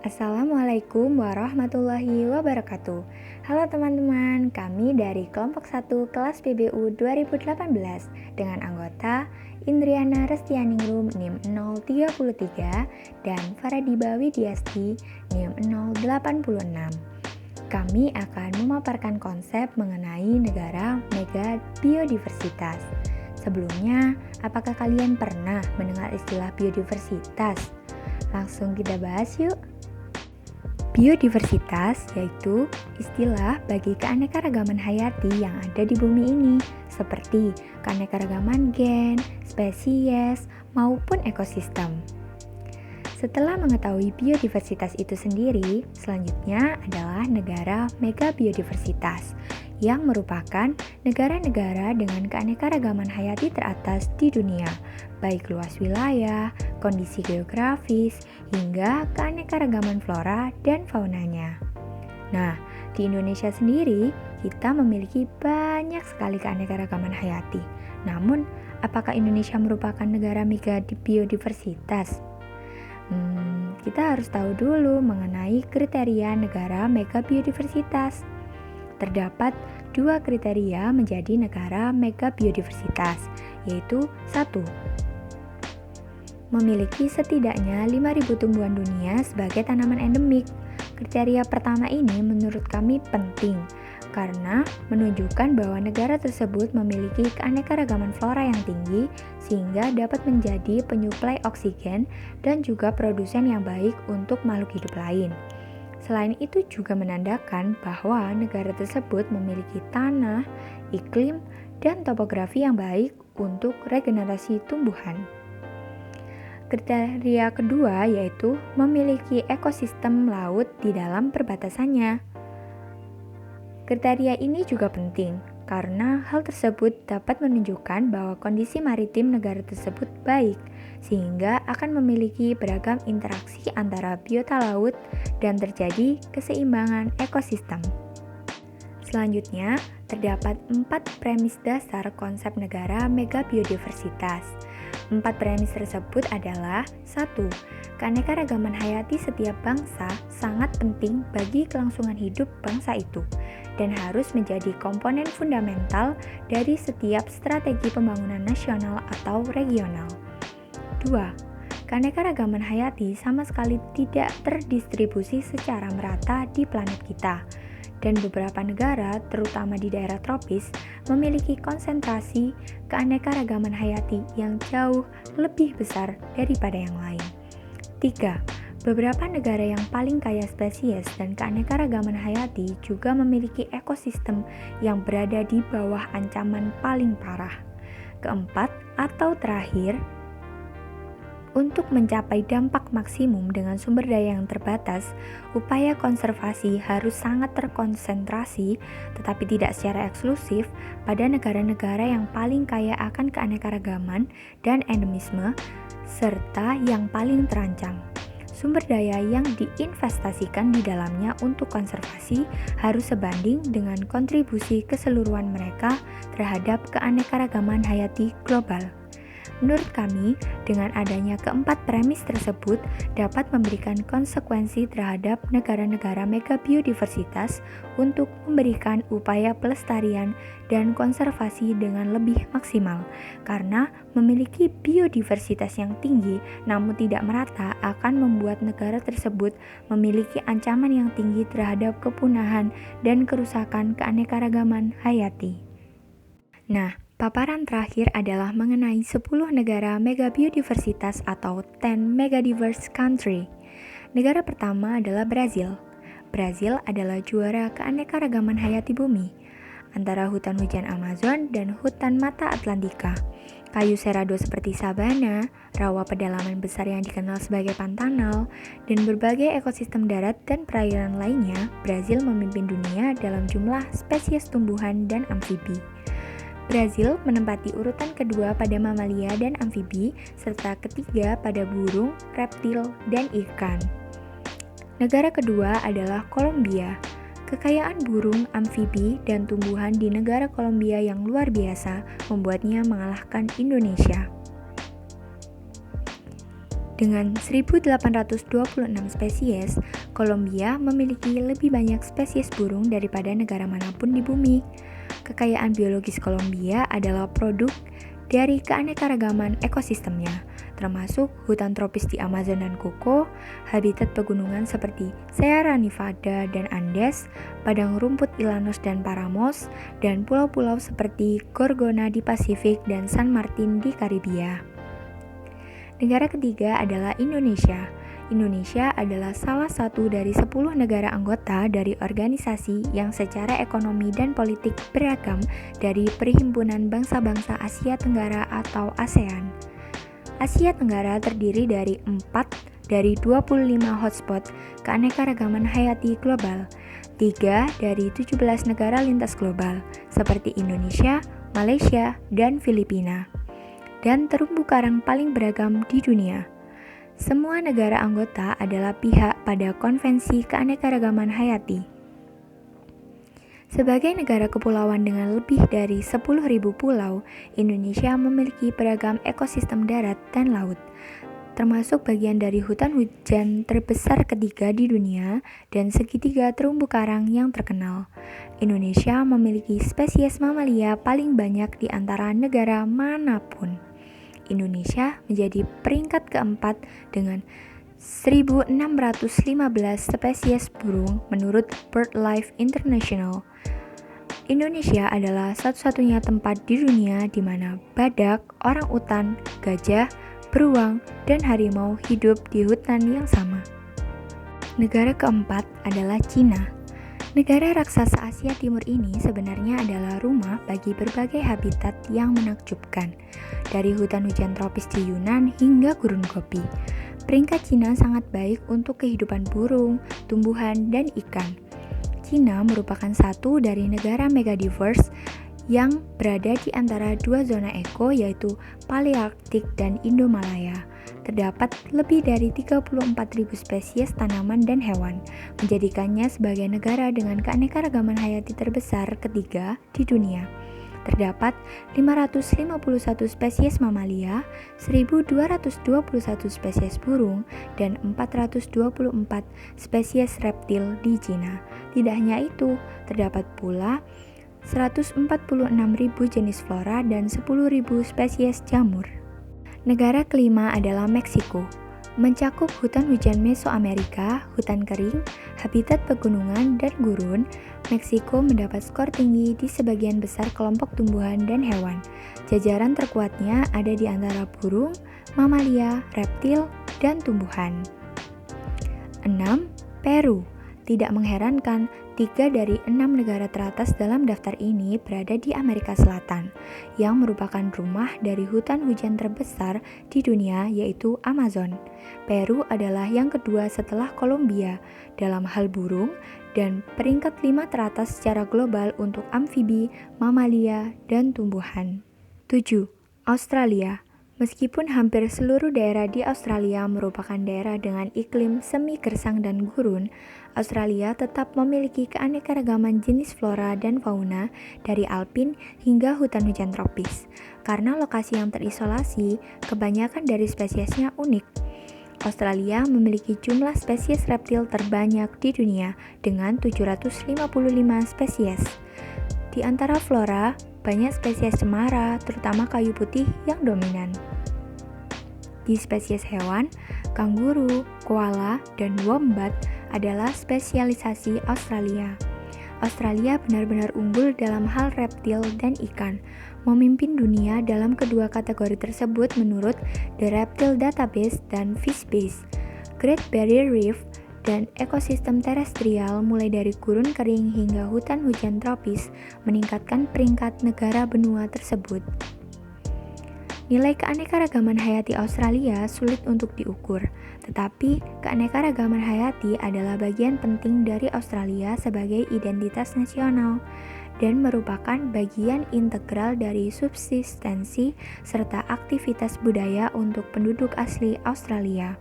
Assalamualaikum warahmatullahi wabarakatuh. Halo teman-teman, kami dari kelompok 1 kelas PBU 2018 dengan anggota Indriana Restianingrum NIM 033 dan Faradiba Widiasti NIM 086. Kami akan memaparkan konsep mengenai negara mega biodiversitas. Sebelumnya, apakah kalian pernah mendengar istilah biodiversitas? Langsung kita bahas yuk. Biodiversitas yaitu istilah bagi keanekaragaman hayati yang ada di bumi ini, seperti keanekaragaman gen, spesies, maupun ekosistem. Setelah mengetahui biodiversitas itu sendiri, selanjutnya adalah negara mega biodiversitas, yang merupakan negara-negara dengan keanekaragaman hayati teratas di dunia, baik luas wilayah, kondisi geografis, hingga keanekaragaman flora dan faunanya. Nah, di Indonesia sendiri, kita memiliki banyak sekali keanekaragaman hayati. Namun, apakah Indonesia merupakan negara mega biodiversitas? Kita harus tahu dulu mengenai kriteria negara mega biodiversitas. Terdapat dua kriteria menjadi negara mega biodiversitas, yaitu 1. Memiliki setidaknya 5.000 tumbuhan dunia sebagai tanaman endemik. Kriteria pertama ini menurut kami penting, karena menunjukkan bahwa negara tersebut memiliki keanekaragaman flora yang tinggi, sehingga dapat menjadi penyuplai oksigen dan juga produsen yang baik untuk makhluk hidup lain. Selain itu juga menandakan bahwa negara tersebut memiliki tanah, iklim, dan topografi yang baik untuk regenerasi tumbuhan. Kriteria kedua yaitu memiliki ekosistem laut di dalam perbatasannya. Kriteria ini juga penting karena hal tersebut dapat menunjukkan bahwa kondisi maritim negara tersebut baik, sehingga akan memiliki beragam interaksi antara biota laut dan terjadi keseimbangan ekosistem. Selanjutnya, terdapat 4 premis dasar konsep negara mega biodiversitas. 4 premis tersebut adalah 1. Keanekaragaman hayati setiap bangsa sangat penting bagi kelangsungan hidup bangsa itu dan harus menjadi komponen fundamental dari setiap strategi pembangunan nasional atau regional. 2. Keanekaragaman hayati sama sekali tidak terdistribusi secara merata di planet kita, dan beberapa negara, terutama di daerah tropis, memiliki konsentrasi keanekaragaman hayati yang jauh lebih besar daripada yang lain. 3. Beberapa negara yang paling kaya spesies dan keanekaragaman hayati juga memiliki ekosistem yang berada di bawah ancaman paling parah. 4. Atau terakhir, untuk mencapai dampak maksimum dengan sumber daya yang terbatas, upaya konservasi harus sangat terkonsentrasi, tetapi tidak secara eksklusif, pada negara-negara yang paling kaya akan keanekaragaman dan endemisme, serta yang paling terancam. Sumber daya yang diinvestasikan di dalamnya untuk konservasi harus sebanding dengan kontribusi keseluruhan mereka terhadap keanekaragaman hayati global. Menurut kami, dengan adanya keempat premis tersebut dapat memberikan konsekuensi terhadap negara-negara mega biodiversitas untuk memberikan upaya pelestarian dan konservasi dengan lebih maksimal, karena memiliki biodiversitas yang tinggi namun tidak merata akan membuat negara tersebut memiliki ancaman yang tinggi terhadap kepunahan dan kerusakan keanekaragaman hayati. Nah, paparan terakhir adalah mengenai 10 negara mega biodiversitas atau 10 megadiverse country. Negara pertama adalah Brazil. Brazil adalah juara keanekaragaman hayati bumi, antara hutan hujan Amazon dan hutan mata Atlantika. Kayu serado seperti sabana, rawa pedalaman besar yang dikenal sebagai pantanal, dan berbagai ekosistem darat dan perairan lainnya, Brazil memimpin dunia dalam jumlah spesies tumbuhan dan amfibi. Brazil menempati urutan kedua pada mamalia dan amfibi, serta ketiga pada burung, reptil, dan ikan. Negara kedua adalah Kolombia. Kekayaan burung, amfibi, dan tumbuhan di negara Kolombia yang luar biasa membuatnya mengalahkan Indonesia. Dengan 1.826 spesies, Kolombia memiliki lebih banyak spesies burung daripada negara manapun di bumi. Kekayaan biologis Kolombia adalah produk dari keanekaragaman ekosistemnya, termasuk hutan tropis di Amazon dan koko, habitat pegunungan seperti Sierra Nevada dan Andes, padang rumput Ilanos dan Paramos, dan pulau-pulau seperti Gorgona di Pasifik dan San Martin di Karibia. Negara ketiga adalah Indonesia. Indonesia adalah salah satu dari 10 negara anggota dari organisasi yang secara ekonomi dan politik beragam dari Perhimpunan Bangsa-Bangsa Asia Tenggara atau ASEAN. Asia Tenggara terdiri dari 4 dari 25 hotspot keanekaragaman hayati global, 3 dari 17 negara lintas global seperti Indonesia, Malaysia, dan Filipina, dan terumbu karang paling beragam di dunia. Semua negara anggota adalah pihak pada Konvensi Keanekaragaman Hayati. Sebagai negara kepulauan dengan lebih dari 10.000 pulau, Indonesia memiliki beragam ekosistem darat dan laut, termasuk bagian dari hutan hujan terbesar ketiga di dunia dan segitiga terumbu karang yang terkenal. Indonesia memiliki spesies mamalia paling banyak di antara negara manapun. Indonesia menjadi peringkat keempat dengan 1.615 spesies burung menurut BirdLife International. Indonesia adalah satu-satunya tempat di dunia di mana badak, orangutan, gajah, beruang, dan harimau hidup di hutan yang sama. Negara keempat adalah Cina. Negara raksasa Asia Timur ini sebenarnya adalah rumah bagi berbagai habitat yang menakjubkan, dari hutan hujan tropis di Yunan hingga gurun kopi. Peringkat Cina sangat baik untuk kehidupan burung, tumbuhan, dan ikan. Cina merupakan satu dari negara megadiverse yang berada di antara dua zona eko yaitu Palearktik dan Indomalaya. Terdapat lebih dari 34.000 spesies tanaman dan hewan, menjadikannya sebagai negara dengan keanekaragaman hayati terbesar ketiga di dunia. Terdapat 551 spesies mamalia, 1.221 spesies burung, dan 424 spesies reptil di Cina. Tidak hanya itu, terdapat pula 146.000 jenis flora dan 10.000 spesies jamur. Negara kelima adalah Meksiko. Mencakup hutan hujan Mesoamerika, hutan kering, habitat pegunungan, dan gurun, Meksiko mendapat skor tinggi di sebagian besar kelompok tumbuhan dan hewan. Jajaran terkuatnya ada di antara burung, mamalia, reptil, dan tumbuhan. 6. Peru. Tidak mengherankan, 3 dari 6 negara teratas dalam daftar ini berada di Amerika Selatan, yang merupakan rumah dari hutan hujan terbesar di dunia yaitu Amazon. Peru adalah yang kedua setelah Kolombia dalam hal burung dan peringkat 5 teratas secara global untuk amfibi, mamalia, dan tumbuhan. 7. Australia. Meskipun hampir seluruh daerah di Australia merupakan daerah dengan iklim semi gersang dan gurun, Australia tetap memiliki keanekaragaman jenis flora dan fauna dari alpin hingga hutan hujan tropis. Karena lokasi yang terisolasi, kebanyakan dari spesiesnya unik. Australia memiliki jumlah spesies reptil terbanyak di dunia dengan 755 spesies. Di antara flora, banyak spesies cemara, terutama kayu putih yang dominan. Di spesies hewan, kanguru, koala, dan wombat adalah spesialisasi Australia. Australia benar-benar unggul dalam hal reptil dan ikan, memimpin dunia dalam kedua kategori tersebut menurut The Reptile Database dan FishBase. Great Barrier Reef dan ekosistem terestrial mulai dari gurun kering hingga hutan hujan tropis meningkatkan peringkat negara benua tersebut. Nilai keanekaragaman hayati Australia sulit untuk diukur, tetapi keanekaragaman hayati adalah bagian penting dari Australia sebagai identitas nasional dan merupakan bagian integral dari subsistensi serta aktivitas budaya untuk penduduk asli Australia.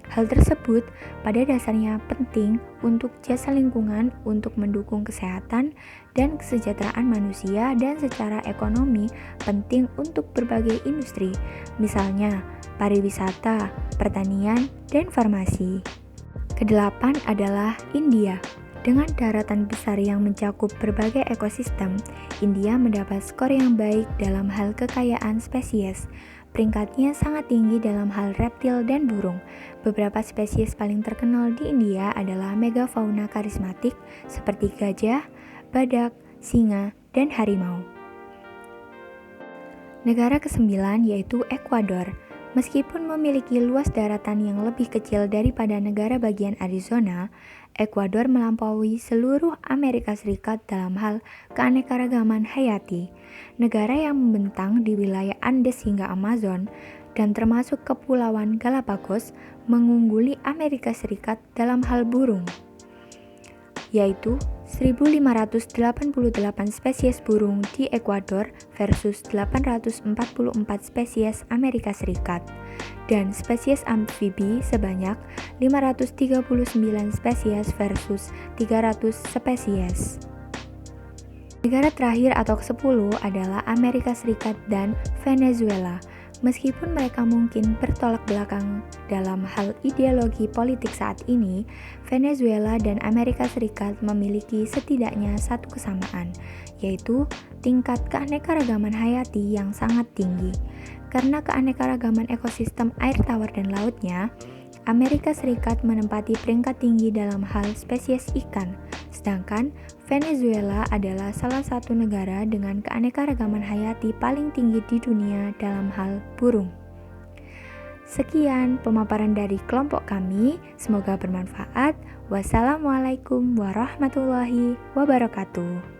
Hal tersebut pada dasarnya penting untuk jasa lingkungan untuk mendukung kesehatan dan kesejahteraan manusia dan secara ekonomi penting untuk berbagai industri, misalnya pariwisata, pertanian, dan farmasi. Kedelapan adalah India. Dengan daratan besar yang mencakup berbagai ekosistem, India mendapat skor yang baik dalam hal kekayaan spesies. Peringkatnya sangat tinggi dalam hal reptil dan burung. Beberapa spesies paling terkenal di India adalah megafauna karismatik seperti gajah, badak, singa, dan harimau. Negara kesembilan yaitu Ekuador. Meskipun memiliki luas daratan yang lebih kecil daripada negara bagian Arizona, Ekuador melampaui seluruh Amerika Serikat dalam hal keanekaragaman hayati. Negara yang membentang di wilayah Andes hingga Amazon dan termasuk Kepulauan Galapagos mengungguli Amerika Serikat dalam hal burung, yaitu 1.588 spesies burung di Ekuador versus 844 spesies Amerika Serikat, dan spesies amfibi sebanyak 539 spesies versus 300 spesies. Negara terakhir atau ke-10 adalah Amerika Serikat dan Venezuela. Meskipun mereka mungkin bertolak belakang dalam hal ideologi politik saat ini, Venezuela dan Amerika Serikat memiliki setidaknya satu kesamaan, yaitu tingkat keanekaragaman hayati yang sangat tinggi. Karena keanekaragaman ekosistem air tawar dan lautnya, Amerika Serikat menempati peringkat tinggi dalam hal spesies ikan, sedangkan Venezuela adalah salah satu negara dengan keanekaragaman hayati paling tinggi di dunia dalam hal burung. Sekian pemaparan dari kelompok kami, semoga bermanfaat. Wassalamualaikum warahmatullahi wabarakatuh.